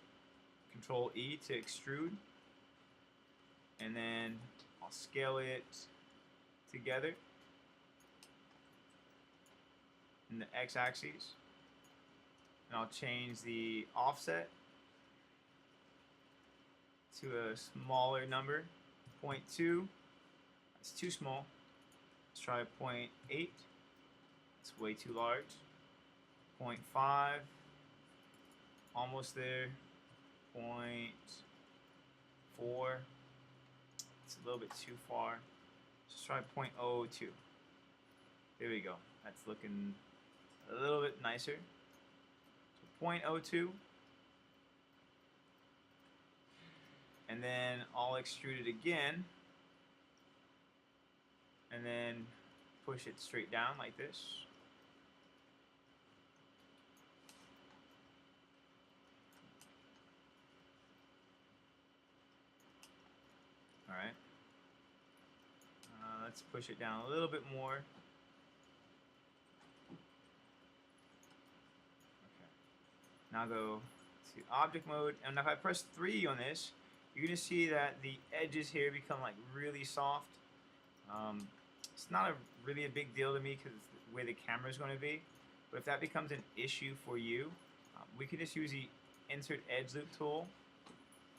Control E to extrude, and then I'll scale it together in the x-axis, and I'll change the offset to a smaller number, 0.2. That's too small. Let's try 0.8. It's way too large. 0.5. Almost there. 0.4. It's a little bit too far. Let's try 0.02. There we go. That's looking a little bit nicer. So 0.02. And then I'll extrude it again. And then push it straight down like this. Alright. Let's push it down a little bit more. Okay. Now go to object mode, and if I press 3 on this, you're going to see that the edges here become like really soft. It's not really a big deal to me because it's the way the camera is going to be. But if that becomes an issue for you, we can just use the Insert Edge Loop tool.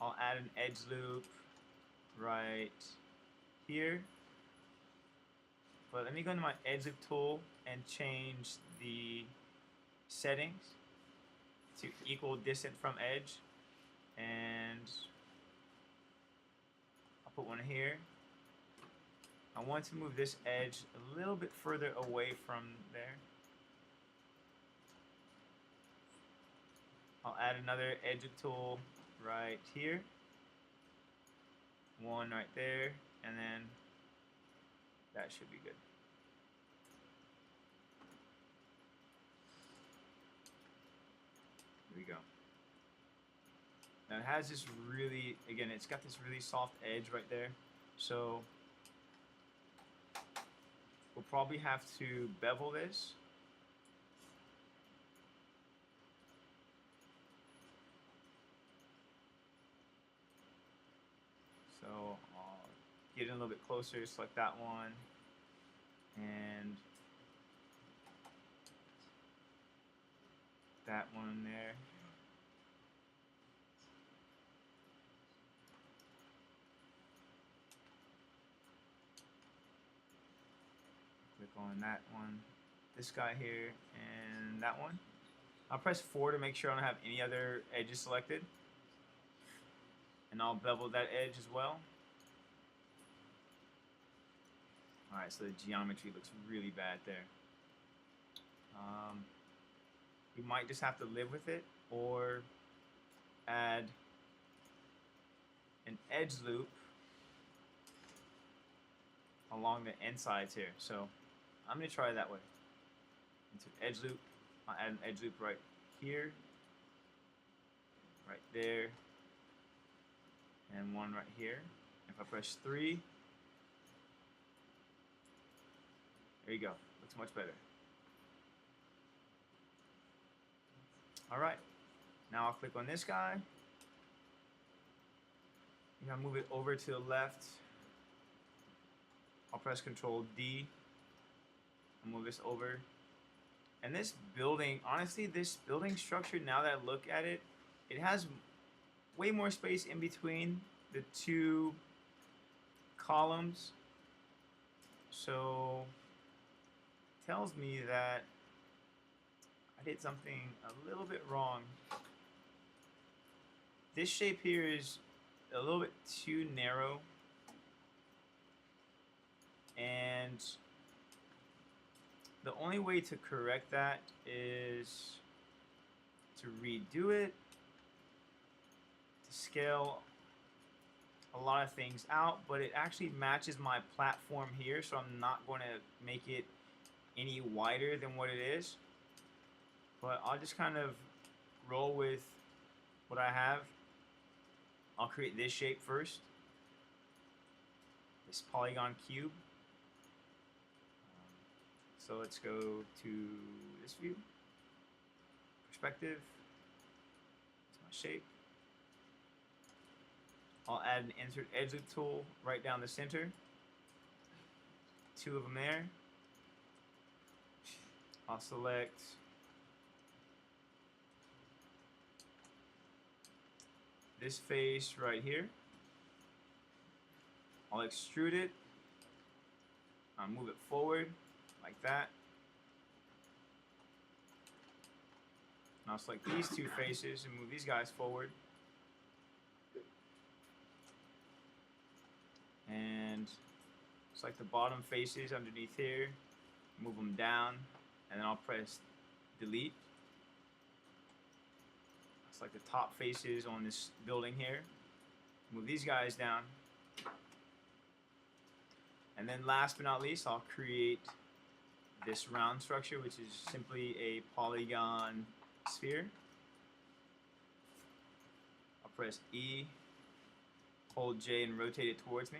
I'll add an edge loop right here. But let me go into my edge loop tool and change the settings to equal distant from edge, and I'll put one here. I want to move this edge a little bit further away from there. I'll add another edge loop tool right here, one right there, and then that should be good. Here we go. Now it has this really, again, it's got this really soft edge right there. So we'll probably have to bevel this. So I'll get in a little bit closer, select that one, and that one there. Click on that one, this guy here, and that one. I'll press 4 to make sure I don't have any other edges selected. And I'll bevel that edge as well. Alright, so the geometry looks really bad there. You might just have to live with it, or add an edge loop along the end sides here. So I'm going to try it that way. Into edge loop, I'll add an edge loop right here, right there, and one right here. If I press 3, there you go. Looks much better. Alright, now I'll click on this guy. I'm going to move it over to the left. I'll press Control D and move this over. And this building, honestly, this building structure, now that I look at it, it has way more space in between the two columns. So it tells me that I did something a little bit wrong. This shape here is a little bit too narrow, and the only way to correct that is to redo it, to scale a lot of things out, but it actually matches my platform here, so I'm not going to make it any wider than what it is. But I'll just kind of roll with what I have. I'll create this shape first, this polygon cube. So let's go to this view, perspective, that's my shape. I'll add an insert edge loop tool right down the center, 2 of them there. I'll select this face right here. I'll extrude it. I'll move it forward like that. And I'll select these 2 faces and move these guys forward. And select the bottom faces underneath here, move them down, and then I'll press delete. Select the top faces on this building here, move these guys down. And then last but not least, I'll create this round structure, which is simply a polygon sphere. I'll press E, hold J and rotate it towards me.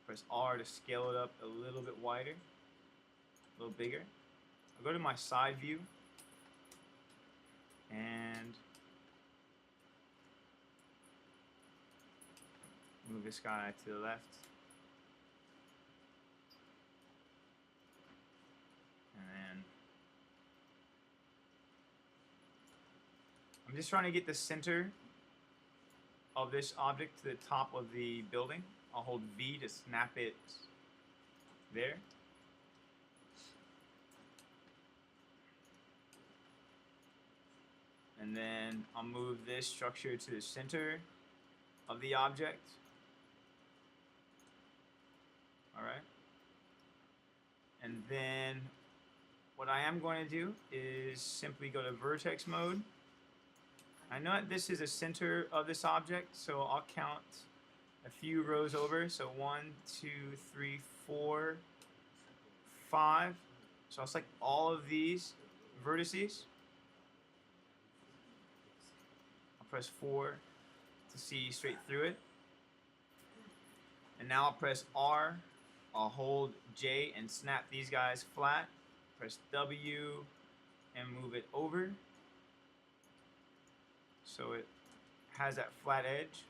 Press R to scale it up a little bit wider, a little bigger. I'll go to my side view and move this guy to the left. And then I'm just trying to get the center of this object to the top of the building. I'll hold V to snap it there. And then I'll move this structure to the center of the object. Alright. And then what I am going to do is simply go to vertex mode. I know that this is the center of this object, so I'll count a few rows over. So 1, 2, 3, 4, 5. So I'll select all of these vertices. I'll press 4 to see straight through it. And now I'll press R. I'll hold J and snap these guys flat. Press W and move it over so it has that flat edge.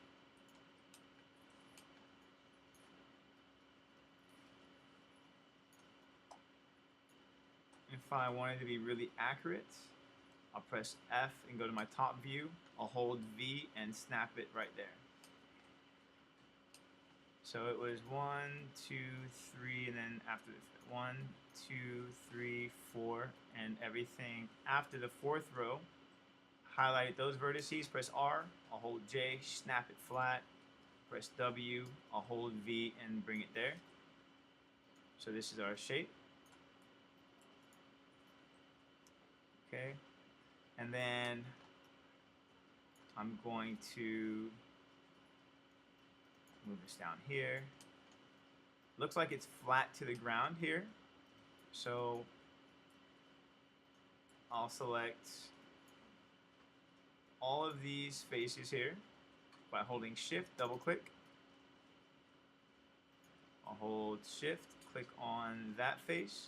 If I wanted to be really accurate, I'll press F and go to my top view. I'll hold V and snap it right there. So it was 1, 2, 3, and then after this, 1, 2, 3, 4, and everything after the 4th row highlight those vertices, press R, I'll hold J, snap it flat, press W, I'll hold V and bring it there. So this is our shape. Okay, and then I'm going to move this down here. Looks like it's flat to the ground here, so I'll select all of these faces here by holding Shift, double click. I'll hold Shift, click on that face.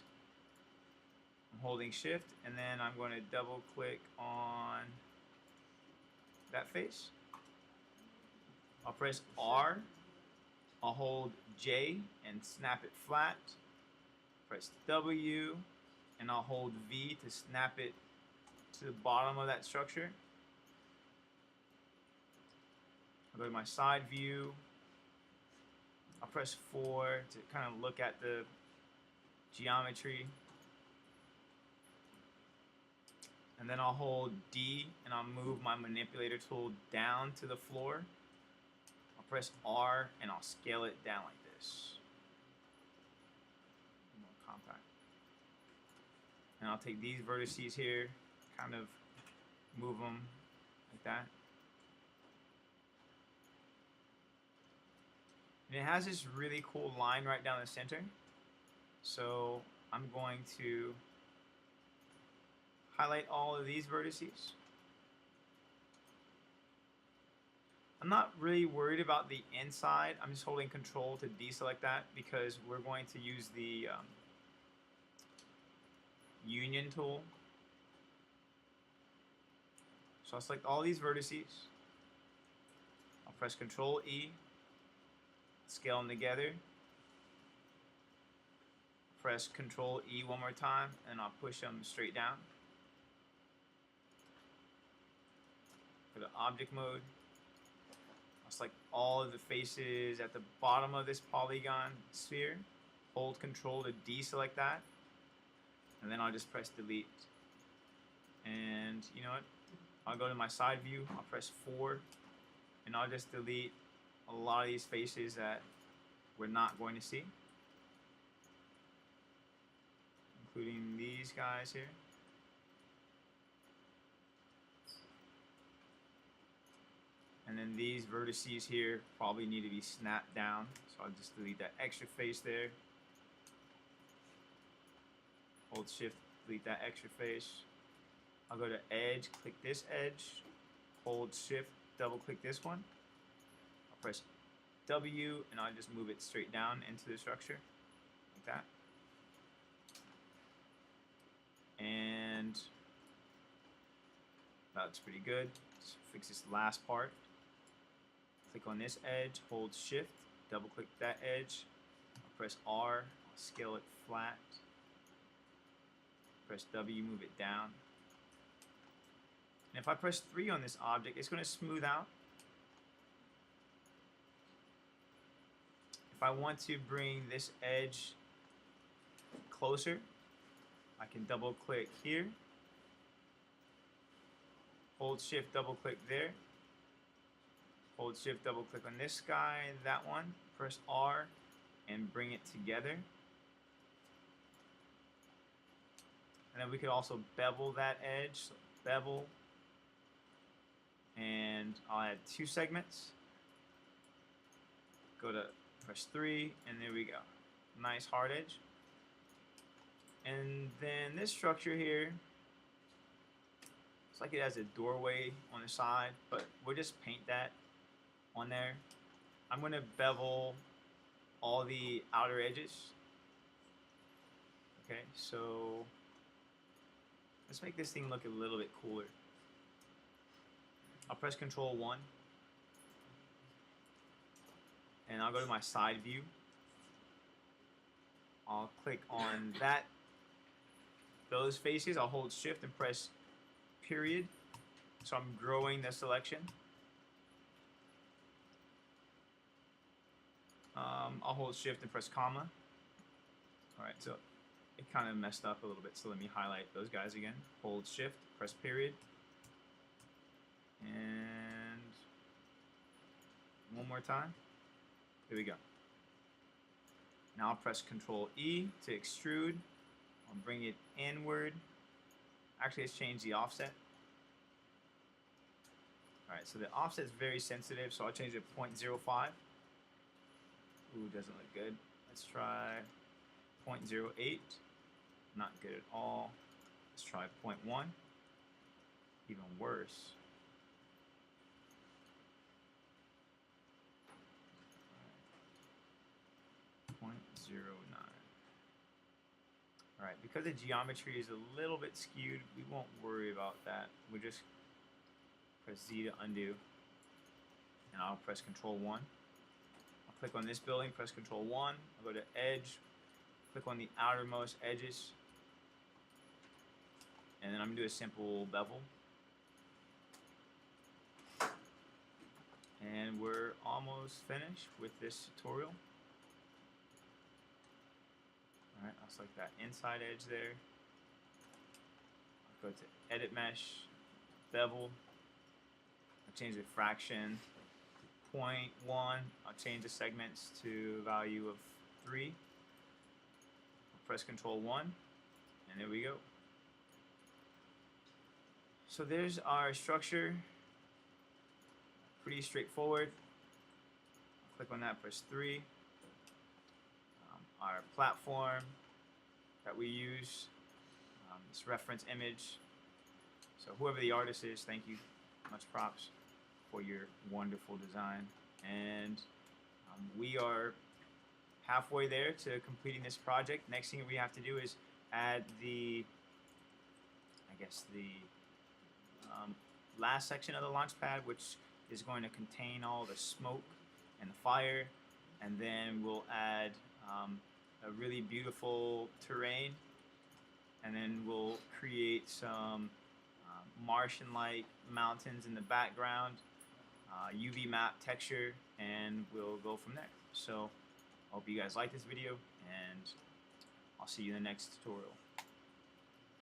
I'm holding Shift, and then I'm going to double click on that face. I'll press R, I'll hold J and snap it flat. Press W, and I'll hold V to snap it to the bottom of that structure. I'll go to my side view. I'll press 4 to kind of look at the geometry. And then I'll hold D and I'll move my manipulator tool down to the floor. I'll press R and I'll scale it down like this. More compact. And I'll take these vertices here, kind of move them like that. And it has this really cool line right down the center. So I'm going to highlight all of these vertices. I'm not really worried about the inside. I'm just holding Control to deselect that because we're going to use the Union tool. So I'll select all these vertices. I'll press Control E, scale them together. Press Control E one more time and I'll push them straight down. For the object mode, I'll select all of the faces at the bottom of this polygon sphere. Hold Control to deselect that. And then I'll just press delete. And you know what? I'll go to my side view, I'll press 4, and I'll just delete a lot of these faces that we're not going to see. Including these guys here. And then these vertices here probably need to be snapped down. So I'll just delete that extra face there. Hold Shift, delete that extra face. I'll go to Edge, click this edge. Hold Shift, double click this one. I'll press W and I'll just move it straight down into the structure. Like that. And that's pretty good. Just fix this last part. Click on this edge, hold Shift, double click that edge, I'll press R, I'll scale it flat, press W, move it down. And if I press 3 on this object, it's going to smooth out. If I want to bring this edge closer, I can double click here, hold Shift, double click there. Hold Shift, double click on this guy, that one, press R, and bring it together. And then we could also bevel that edge, so bevel, and I'll add 2 segments. Go to press 3, and there we go. Nice hard edge. And then this structure here, it's like it has a doorway on the side, but we'll just paint that on there. I'm going to bevel all the outer edges. Okay, so let's make this thing look a little bit cooler. I'll press Control 1 and I'll go to my side view. I'll click on those faces. I'll hold Shift and press period. So I'm growing the selection. I'll hold Shift and press comma. Alright, so it kind of messed up a little bit, so let me highlight those guys again. Hold Shift, press period. more time. Here we go. Now I'll press Control E to extrude. I'll bring it inward. Actually, let's change the offset. Alright, so the offset is very sensitive, so I'll change it to 0.05. Ooh, doesn't look good. Let's try 0.08. Not good at all. Let's try 0.1. Even worse. 0.09. Alright, because the geometry is a little bit skewed, we won't worry about that. We'll just press Z to undo. And I'll press Control 1. I'll click on this building, press Control 1. I'll go to Edge, click on the outermost edges. And then I'm going to do a simple bevel. And we're almost finished with this tutorial. Alright, I'll select that inside edge there. I'll go to Edit Mesh, Bevel. I'll change the fraction to 0.1. I'll change the segments to a value of 3. I'll press Control 1, and there we go. So there's our structure. Pretty straightforward. I'll click on that, press 3. Our platform that we use, this reference image. So whoever the artist is, thank you. Much props for your wonderful design. And we are halfway there to completing this project. Next thing we have to do is add the, last section of the launch pad, which is going to contain all the smoke and the fire, and then we'll add a really beautiful terrain, and then we'll create some Martian-like mountains in the background, UV map texture, and we'll go from there. So I hope you guys like this video, and I'll see you in the next tutorial.